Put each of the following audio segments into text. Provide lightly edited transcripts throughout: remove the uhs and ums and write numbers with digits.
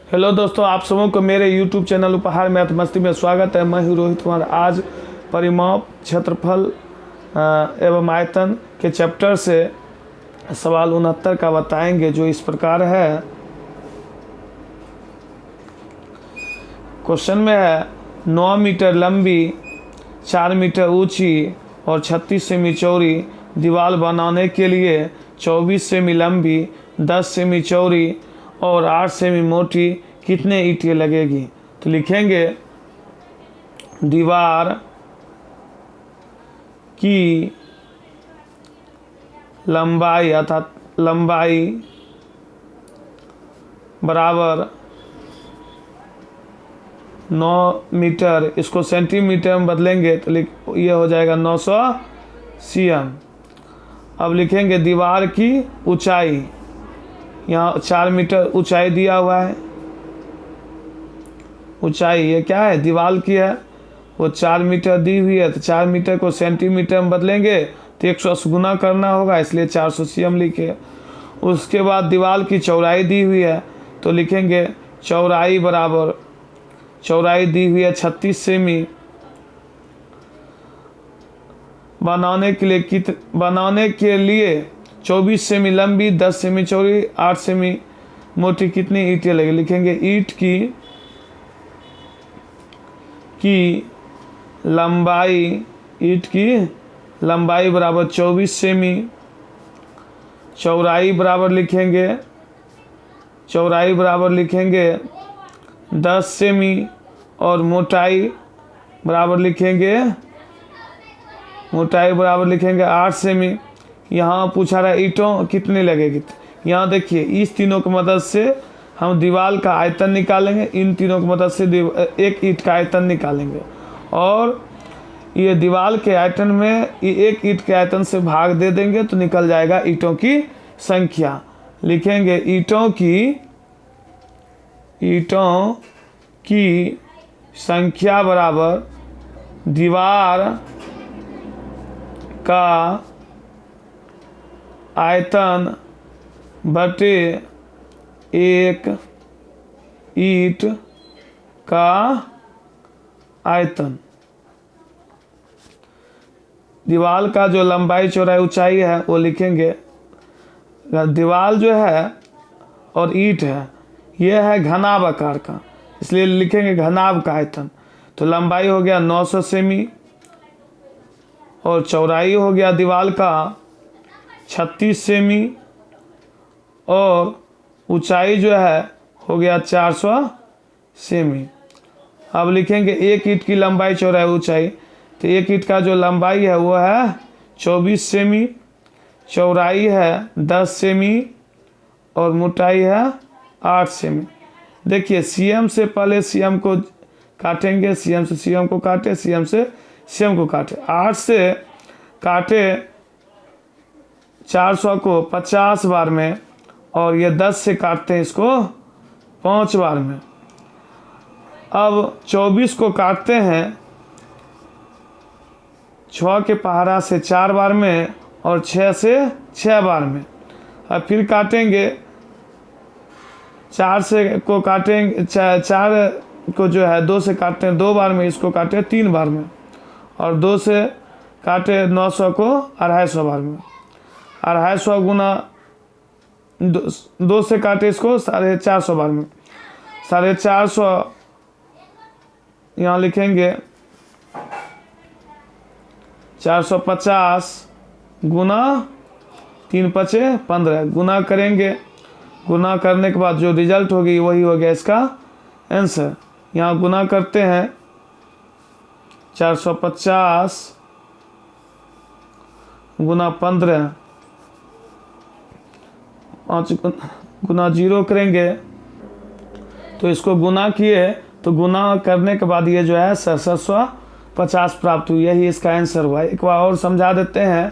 Hello दोस्तों, आप सबों को मेरे YouTube चैनल उपहार मैथ मस्ती में स्वागत है। मैं हूँ रोहित कुमार। आज परिमाप, क्षेत्रफल एवं आयतन के चैप्टर से सवाल 69 का बताएंगे, जो इस प्रकार है। क्वेश्चन में है 9 मीटर लंबी, 4 मीटर ऊंची और 36 सेमी चौड़ी दीवार बनाने के लिए 24 सेमी लंबी, 10 सेमी चौड़ी और 8 सेमी मोटी कितने ईंटें लगेगी। तो लिखेंगे दीवार की लंबाई अर्थात लंबाई बराबर 9 मीटर, इसको सेंटीमीटर में बदलेंगे तो ये हो जाएगा 900 cm। अब लिखेंगे दीवार की ऊंचाई, यहाँ 4 मीटर ऊंचाई दिया हुआ है। ऊंचाई ये क्या है, दीवार की है, वो 4 मीटर दी हुई है। तो 4 मीटर को सेंटीमीटर में बदलेंगे तो 100 से गुना करना होगा, इसलिए 400 cm लिखे। उसके बाद दीवार की चौड़ाई दी हुई है, तो लिखेंगे चौड़ाई बराबर, चौड़ाई दी हुई है 36 सेमी। बनाने के लिए 24 सेमी लंबी, 10 सेमी चौड़ी, 8 सेमी मोटी कितनी ईंटें लगे। लिखेंगे ईंट की लंबाई बराबर 24 सेमी, चौड़ाई बराबर लिखेंगे 10 सेमी और मोटाई बराबर लिखेंगे 8 सेमी। यहाँ पूछा रहा है ईंटों कितनी लगेगी। यहाँ देखिए, इस तीनों की मदद से हम दीवार का आयतन निकालेंगे, इन तीनों की मदद से एक ईंट का आयतन निकालेंगे, और ये दीवार के आयतन में एक ईंट के आयतन से भाग दे देंगे तो निकल जाएगा ईंटों की संख्या। लिखेंगे ईंटों की संख्या बराबर दीवार का आयतन बटे एक ईंट का आयतन। दीवार का जो लंबाई चौड़ाई ऊंचाई है वो लिखेंगे, दीवार जो है और ईंट है ये है घनाभ आकार का, इसलिए लिखेंगे घनाभ का आयतन। तो लंबाई हो गया 900 सेमी और चौड़ाई हो गया दीवार का 36 सेमी और ऊंचाई जो है हो गया 400 सेमी। अब लिखेंगे एक ईंट की लंबाई चौड़ाई ऊंचाई, तो एक ईंट का जो लंबाई है वो है 24 सेमी, चौड़ाई है 10 सेमी और मोटाई है 8 सेमी। देखिए सीएम से पहले सीएम को काटेंगे, सीएम से सीएम को काटे, सीएम से सीएम को काटे। 8 से काटे 400 को 50 बार में, और ये 10 से काटते हैं इसको 5 बार में। अब 24 को काटते हैं 6 के पहाड़ा से 4 बार में और 6 से 6 बार में। अब फिर काटेंगे 4 से को काटेंगे 4 को जो है 2 से काटते हैं 2 बार में, इसको काटे 3 बार में, और 2 से काटे 900 को 250 बार में। 250 गुना 2 से काटे इसको 450 बार में। 450 यहाँ लिखेंगे 450 गुना 3 पचे 15 गुना करेंगे। गुना करने के बाद जो रिजल्ट होगी वही हो गया इसका आंसर। यहाँ गुना करते हैं 450 गुना 15, 5 गुना 0 करेंगे तो इसको गुना किए, तो गुना करने के बाद ये जो है 750 प्राप्त हुई। यही इसका आंसर हुआ। एक बार और समझा देते हैं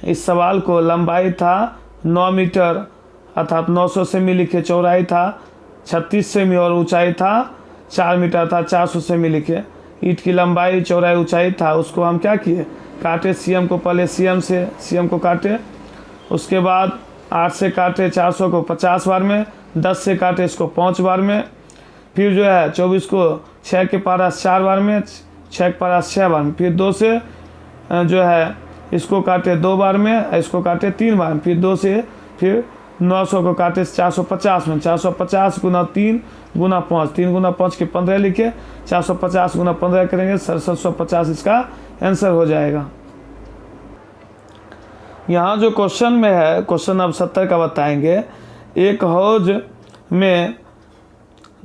इस सवाल को। लंबाई था 9 मीटर अर्थात 900 सेमी लिखे, चौड़ाई था 36 सेमी और ऊंचाई था 4 मीटर था 400 सेमी लिखे। ईंट की लंबाई चौड़ाई ऊंचाई था, उसको हम क्या किए, काटे सीएम को, पहले सीएम को काटे, उसके बाद 8 से काटे 400 को 50 बार में, 10 से काटे इसको 5 बार में, फिर जो है 24 को 6 के पास 4 बार में, 6 के पास 6 बार में, फिर 2 से जो है इसको काटे 2 बार में, इसको काटे 3 बार में, फिर 2 से फिर 900 को काटे 450 में, 450 गुना 3 गुना 5, 3 गुना 5 के 15 लिखे, 450 गुना 15 करेंगे 6750 इसका आंसर हो जाएगा। यहाँ जो क्वेश्चन में है, क्वेश्चन अब 70 का बताएंगे। एक हौज में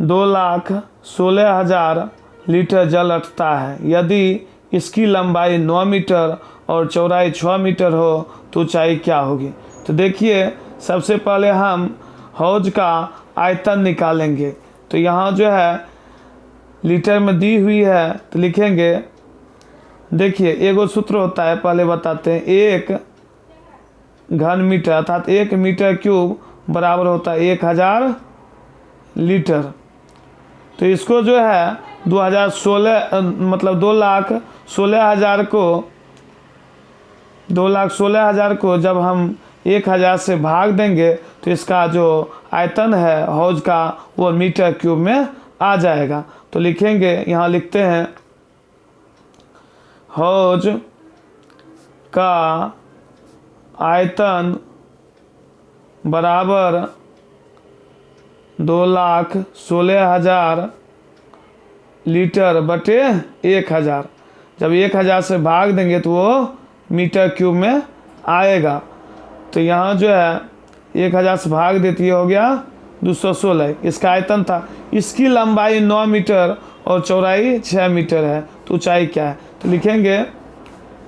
2,16,000 लीटर जल अटता है। यदि इसकी लंबाई 9 मीटर और चौड़ाई 6 मीटर हो तो ऊंचाई क्या होगी? तो देखिए, सबसे पहले हम हौज का आयतन निकालेंगे। तो यहाँ जो है लीटर में दी हुई है तो लिखेंगे, देखिए एगो सूत्र होता है, पहले बताते हैं। 1 घन मीटर अर्थात 1 मीटर क्यूब बराबर होता है 1000 लीटर। तो इसको जो है 2016 मतलब 2,16,000 को जब हम 1000 से भाग देंगे तो इसका जो आयतन है हौज का वो मीटर क्यूब में आ जाएगा। तो लिखेंगे, यहाँ लिखते हैं हौज का आयतन बराबर 2,16,000 लीटर बटे 1000। जब 1000 से भाग देंगे तो वो मीटर क्यूब में आएगा। तो यहाँ जो है 1000 से भाग देती हो गया 216, इसका आयतन था। इसकी लंबाई 9 मीटर और चौड़ाई 6 मीटर है, तो ऊंचाई क्या है? तो लिखेंगे,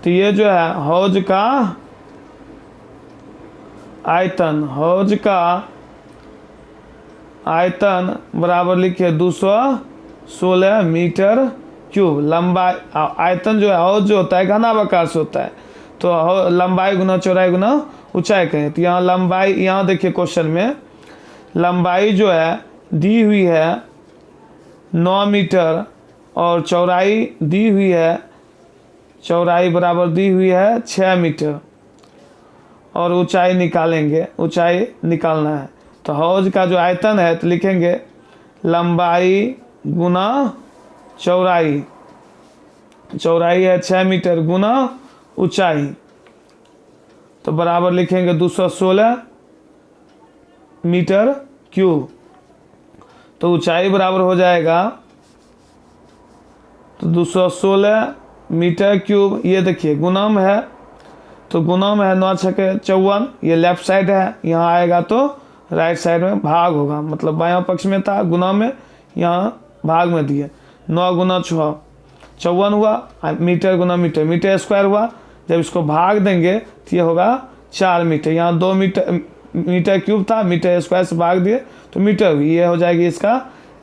तो ये जो है हौज का आयतन, हौज का आयतन बराबर लिखे 216 मीटर क्यूब। लंबाई आयतन जो है हौज जो होता है घनाभाकार से होता है, तो लंबाई गुना चौड़ाई गुना ऊंचाई कहें। तो यहाँ लंबाई, यहाँ देखिए क्वेश्चन में लंबाई जो है दी हुई है 9 मीटर और चौड़ाई दी हुई है, चौड़ाई बराबर दी हुई है 6 मीटर और ऊंचाई निकालेंगे, ऊंचाई निकालना है। तो हौज का जो आयतन है तो लिखेंगे लंबाई गुना चौड़ाई, चौड़ाई है 6 मीटर गुना ऊंचाई, तो बराबर लिखेंगे 216 मीटर क्यूब। तो ऊंचाई बराबर हो जाएगा तो 216 मीटर क्यूब। ये देखिए गुणम है, तो गुणम है 9 × 6 = 54, ये लेफ्ट साइड है, यहाँ आएगा तो राइट साइड में भाग होगा, मतलब बायां पक्ष में था गुणा में, यहाँ भाग में दिए। 9 × 6 = 54 हुआ, मीटर गुना मीटर, मीटर स्क्वायर हुआ। जब इसको भाग देंगे तो ये होगा 4 मीटर, यहाँ 2 मीटर क्यूब था, मीटर स्क्वायर से भाग दिए तो मीटर हुई, ये हो जाएगी इसका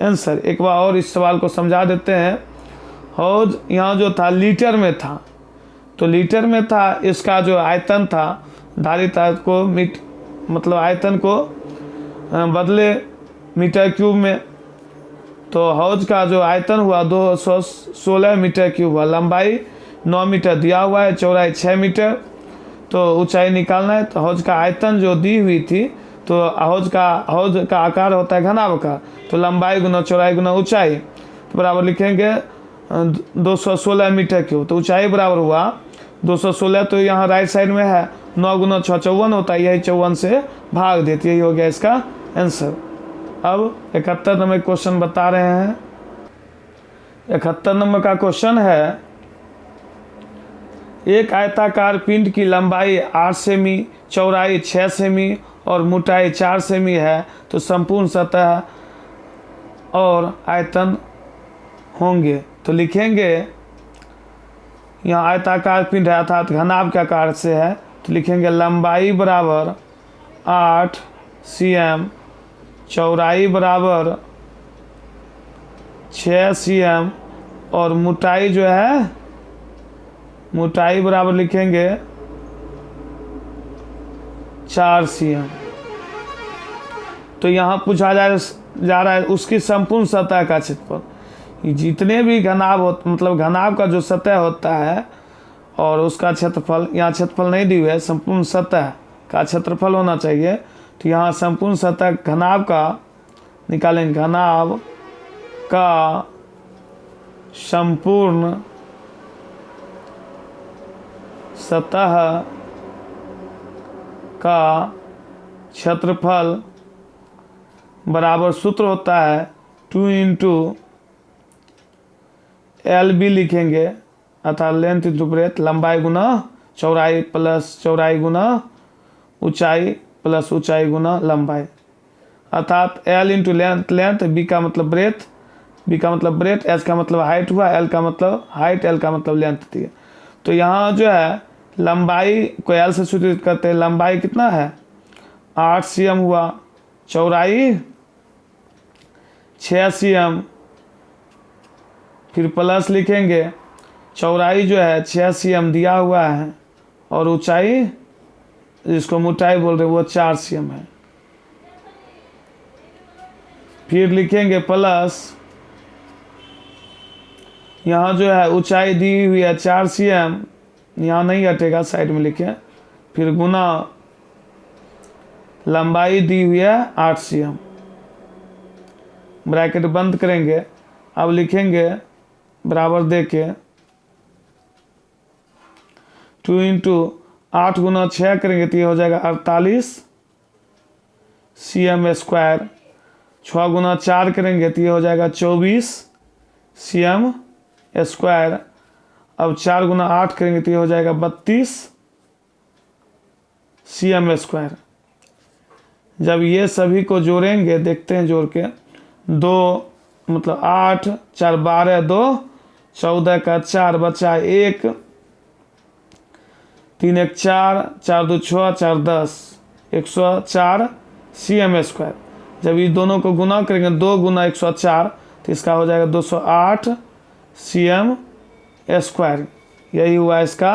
आंसर। एक बार और इस सवाल को समझा देते हैं। हौज यहाँ जो था लीटर में था, तो लीटर में था, इसका जो आयतन था धारिता को मतलब आयतन को बदले मीटर क्यूब में, तो हौज का जो आयतन हुआ 216 मीटर क्यूब हुआ। लंबाई 9 मीटर दिया हुआ है, चौड़ाई 6 मीटर, तो ऊंचाई निकालना है। तो हौज का आयतन जो दी हुई थी, तो हौज का आकार होता है घनाभाकार, तो लंबाई गुना चौड़ाई गुना ऊंचाई, तो बराबर लिखेंगे 216 मीटर क्यूब। तो ऊंचाई बराबर हुआ 216, तो यहाँ राइट साइड में है 9 × 6 = 54 होता है, यही 54 से भाग देती है, यही हो गया इसका आंसर। अब 71 नंबर क्वेश्चन बता रहे हैं। 71 नंबर का क्वेश्चन है, एक आयताकार पिंड की लंबाई 8 सेमी, चौड़ाई 6 सेमी और मोटाई 4 सेमी है, तो संपूर्ण सतह और आयतन होंगे। तो लिखेंगे, यहाँ आयताकार पिंड है अर्थात घनाभ के आकार से है, तो लिखेंगे लंबाई बराबर 8 cm, चौड़ाई बराबर 6 cm और मोटाई जो है, मोटाई बराबर लिखेंगे 4 cm। तो यहाँ पूछा जा रहा है उसकी संपूर्ण सतह का क्षेत्रफल। जितने भी घनाभ मतलब घनाभ का जो सतह होता है और उसका क्षेत्रफल, यहाँ क्षेत्रफल नहीं दी हुई है, संपूर्ण सतह का क्षेत्रफल होना चाहिए। तो यहाँ संपूर्ण सतह घनाभ का निकालेंगे, घनाभ का संपूर्ण सतह का क्षेत्रफल बराबर सूत्र होता है 2 इंटू एल बी लिखेंगे, अर्थात लेंथ इंटू ब्रेथ, लंबाई गुना चौड़ाई प्लस चौड़ाई गुना ऊंचाई प्लस ऊंचाई गुना लंबाई, अर्थात L into length, length B का मतलब ब्रेथ, बी का मतलब ब्रेथ, एच का मतलब हाइट हुआ, एल का मतलब हाइट, एल का मतलब लेंथ थी। तो यहाँ जो है लंबाई को एल से सूचित करते हैं, लंबाई कितना है 8 cm हुआ, चौड़ाई 6 cm, फिर प्लस लिखेंगे, चौड़ाई जो है 6 cm दिया हुआ है और ऊंचाई जिसको मोटाई बोल रहे हैं वो 4 cm है। फिर लिखेंगे प्लस, यहाँ जो है ऊंचाई दी हुई है 4 cm, यहाँ नहीं हटेगा, साइड में लिखें, फिर गुना लंबाई दी हुई है 8 cm, ब्रैकेट बंद करेंगे। अब लिखेंगे बराबर दे के 2 इंटू 8 गुना 6 करेंगे तो ये हो जाएगा 48 cm स्क्वायर, 6 गुना 4 करेंगे तो ये हो जाएगा 24 cm स्क्वायर, अब 4 गुना 8 करेंगे तो ये हो जाएगा 32 cm स्क्वायर। जब ये सभी को जोड़ेंगे, देखते हैं जोड़ के, 2 मतलब 8 4 12, 2 14 का 4 बचा 1, 3 1 4, 4 2 6, 4 10, 104 cm स्क्वायर। जब ये दोनों को गुना करेंगे 2 गुना 104 तो इसका हो जाएगा 208 cm स्क्वायर। यही हुआ इसका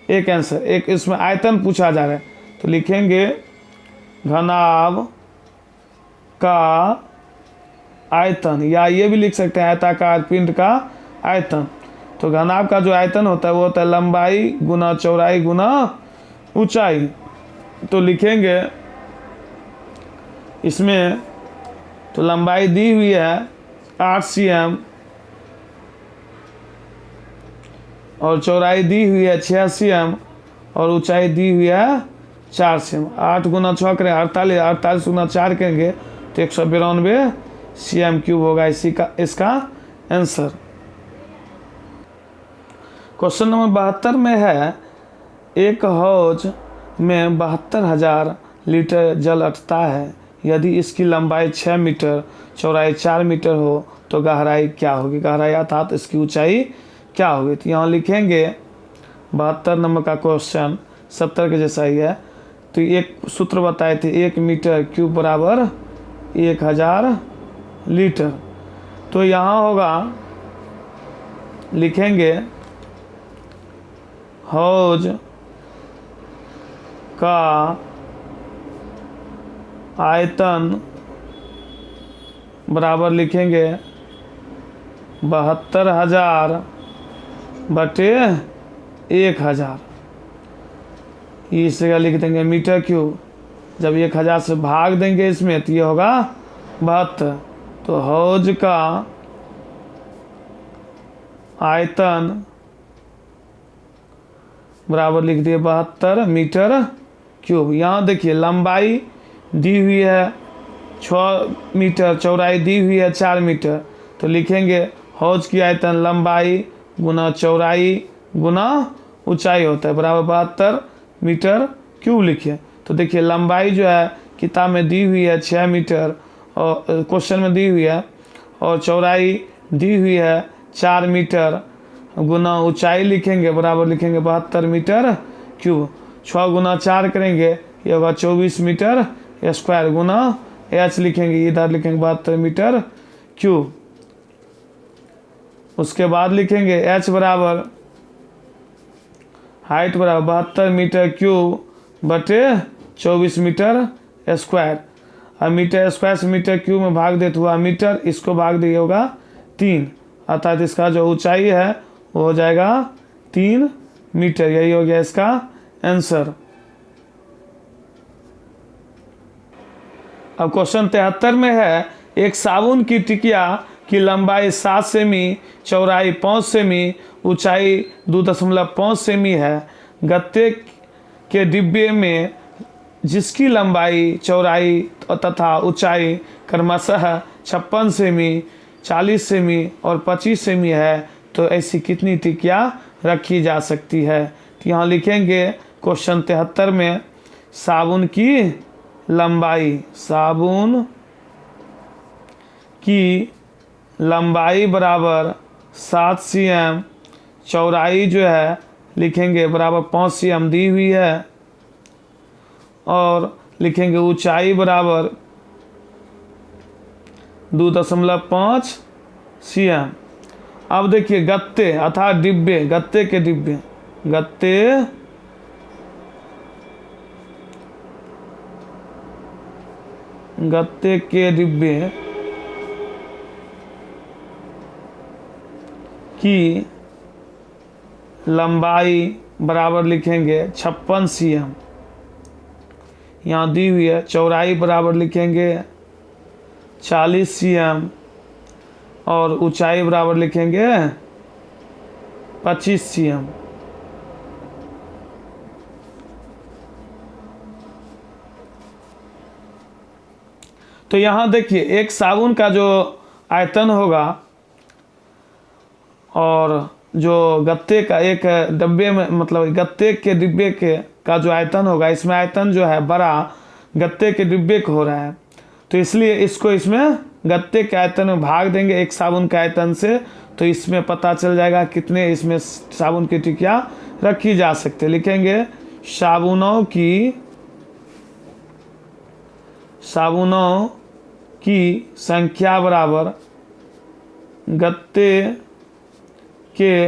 एक आंसर। एक इसमें आयतन पूछा जा रहा है तो लिखेंगे घनाभ का आयतन, या ये भी लिख सकते हैं आयताकार पिंड का आयतन। तो घनाभ का जो आयतन होता है वो होता है लंबाई गुना चौड़ाई गुना ऊंचाई। तो लिखेंगे इसमें, तो लंबाई दी हुई है 8 cm और चौड़ाई दी हुई है 6 cm और ऊंचाई दी हुई है 4 cm। 8 गुना 6 करें 48, 48 गुना 4 करेंगे तो 192 cm क्यूब होगा इसका आंसर। क्वेश्चन नंबर 72 में है, एक हौज में 72,000 लीटर जल अटता है, यदि इसकी लंबाई 6 मीटर चौड़ाई 4 मीटर हो तो गहराई क्या होगी, गहराई अर्थात इसकी ऊंचाई क्या होगी। तो यहाँ लिखेंगे 72 नंबर का क्वेश्चन 70 के जैसा ही है। तो एक सूत्र बताए थे, 1 मीटर क्यूब बराबर 1000 लीटर। तो यहाँ होगा, लिखेंगे हौज का आयतन बराबर लिखेंगे 72,000 बटे 1000, इस जगह लिख देंगे मीटर क्यूब। जब 1000 से भाग देंगे इसमें तो ये होगा 72। तो हौज का आयतन बराबर लिख दिए 72 मीटर क्यूब। यहाँ देखिए लंबाई दी हुई है 6 मीटर, चौड़ाई दी हुई है 4 मीटर। तो लिखेंगे हौज की आयतन लंबाई गुना चौड़ाई गुना ऊंचाई होता है बराबर 72 मीटर क्यूब लिखिए। तो देखिए लंबाई जो है किताब में दी हुई है 6 मीटर और क्वेश्चन में दी हुई है, और चौड़ाई दी हुई है 4 मीटर गुना ऊंचाई लिखेंगे बराबर लिखेंगे 72 मीटर क्यूब। 6 गुना 4 करेंगे ये होगा 24 मीटर स्क्वायर गुना एच लिखेंगे, इधर लिखेंगे 72 मीटर क्यूब। उसके बाद लिखेंगे एच बराबर हाइट बराबर 72 मीटर क्यूब बटे 24 मीटर स्क्वायर। अब मीटर स्क्वायर से मीटर क्यूब में भाग देते हुआ मीटर, इसको भाग दिए होगा 3, अर्थात इसका जो ऊंचाई है वो हो जाएगा 3 मीटर। यही हो गया इसका आंसर। अब क्वेश्चन 73 में है, एक साबुन की टिकिया की लंबाई 7 सेमी, चौड़ाई 5 सेमी, ऊंचाई 2.5 सेमी है। गत्ते के डिब्बे में जिसकी लंबाई, चौड़ाई तथा ऊंचाई क्रमशः 56 सेमी, 40 सेमी और 25 सेमी है, तो ऐसी कितनी टिकिया रखी जा सकती है? तो यहाँ लिखेंगे क्वेश्चन 73 में साबुन की लंबाई, साबुन की लंबाई बराबर 7 cm, चौड़ाई जो है लिखेंगे बराबर 5 cm दी हुई है, और लिखेंगे ऊंचाई बराबर 2.5 cm। अब देखिए गत्ते अर्थात डिब्बे, गत्ते के डिब्बे, गत्ते के डिब्बे की लंबाई बराबर लिखेंगे 56 cm, यहाँ दी हुई है। चौड़ाई बराबर लिखेंगे 40 cm और ऊंचाई बराबर लिखेंगे 25 cm। तो यहाँ देखिए एक साबुन का जो आयतन होगा और जो गत्ते का एक डब्बे में, मतलब गत्ते के डिब्बे के का जो आयतन होगा, इसमें आयतन जो है बड़ा गत्ते के डिब्बे का हो रहा है, तो इसलिए इसको इसमें गत्ते के आयतन में भाग देंगे एक साबुन के आयतन से, तो इसमें पता चल जाएगा कितने इसमें साबुन की टिकिया रखी जा सकती है। लिखेंगे साबुनों की संख्या बराबर गत्ते के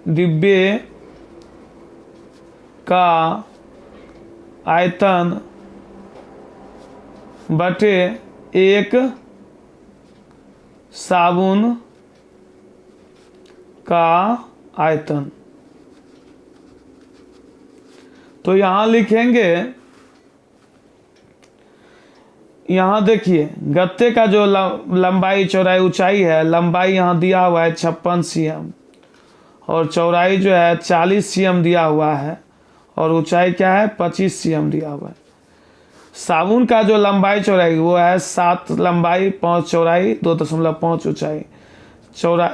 डिब्बे का आयतन बटे एक साबुन का आयतन। तो यहाँ लिखेंगे, यहाँ देखिए गत्ते का जो लंबाई, चौड़ाई, ऊंचाई है, लंबाई यहाँ दिया हुआ है 56 cm और चौड़ाई जो है 40 cm दिया हुआ है और ऊंचाई क्या है 25 cm दिया हुआ है। साबुन का जो लंबाई चौड़ाई वो है 7 लंबाई 5 चौड़ाई 2.5 ऊंचाई।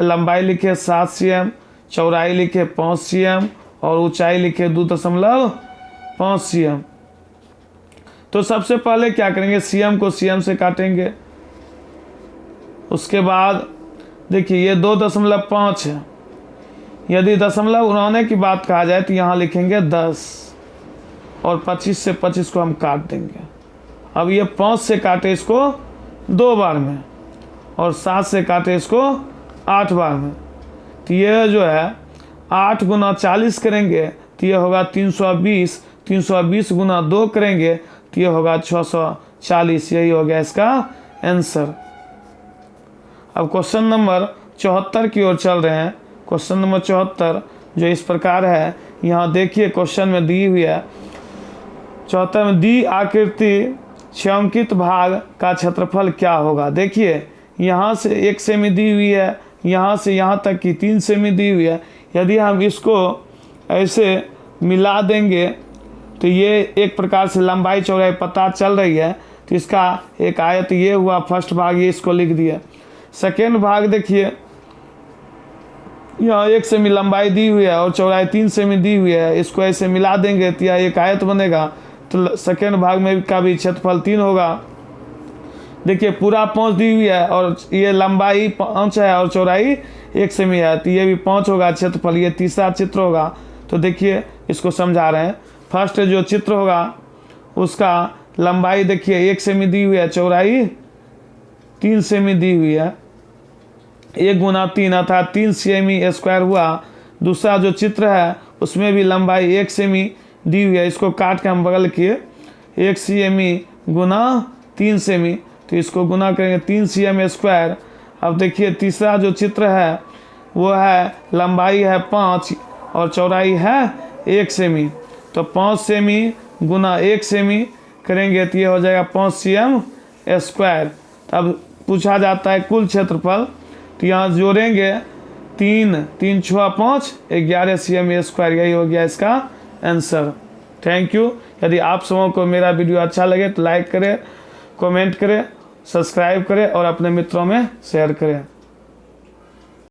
लंबाई लिखे 7 cm, चौड़ाई लिखे 5 cm और ऊंचाई लिखे 2.5 cm। तो सबसे पहले क्या करेंगे, cm को cm से काटेंगे। उसके बाद देखिए ये 2.5 है, यदि दशमलव उड़ाने की बात कहा जाए तो यहाँ लिखेंगे 10 और 25 से 25 को हम काट देंगे। अब ये 5 से काटे इसको 2 बार में और 7 से काटे इसको 8 बार में, तो ये जो है 8 गुना 40 करेंगे तो ये होगा 320, 320 गुना 2 करेंगे तो ये होगा 640। यही हो गया इसका आंसर। अब क्वेश्चन नंबर 74 की ओर चल रहे हैं। क्वेश्चन नंबर 74 जो इस प्रकार है, यहाँ देखिए क्वेश्चन में दी हुई है 74 में, दी आकृति छायांकित भाग का क्षेत्रफल क्या होगा। देखिए यहाँ से 1 सेमी दी हुई है, यहाँ से यहाँ तक की 3 सेमी दी हुई है। यदि हम इसको ऐसे मिला देंगे तो ये एक प्रकार से लंबाई चौड़ाई पता चल रही है, तो इसका एक आयत ये हुआ फर्स्ट भाग, ये इसको लिख दिया। सेकेंड भाग देखिए यहाँ 1 सेमी लंबाई दी हुई है और चौड़ाई 3 सेमी दी हुई है, इसको ऐसे मिला देंगे तो यह एक आयत बनेगा, तो सेकेंड भाग में का भी क्षेत्रफल 3 होगा। देखिए पूरा 5 दी हुई है और ये लंबाई 5 है और चौड़ाई 1 सेमी है, तो ये भी 5 होगा क्षेत्रफल। ये तीसरा चित्र होगा। तो देखिए इसको समझा रहे हैं। फर्स्ट जो चित्र होगा उसका लंबाई देखिए 1 सेमी दी हुई है, चौड़ाई 3 सेमी दी हुई है, 1 गुना 3 अर्थात 3 सेमी स्क्वायर हुआ। दूसरा जो चित्र है उसमें भी लंबाई 1 सेमी दी हुई है, इसको काट के हम बगल किए 1 सेमी गुना 3 सेमी, तो इसको गुना करेंगे 3 cm स्क्वायर। अब देखिए तीसरा जो चित्र है वो है लंबाई है 5 और चौड़ाई है 1 सेमी, तो 5 सेमी गुना 1 सेमी करेंगे तो ये हो जाएगा 5 cm स्क्वायर। अब पूछा जाता है कुल क्षेत्रफल, तो यहाँ जोड़ेंगे 3 3 6 5 11 cm², यही हो गया इसका आंसर। Thank you. यदि आप सबों को मेरा वीडियो अच्छा लगे तो लाइक करें, कमेंट करें, सब्सक्राइब करें और अपने मित्रों में शेयर करें।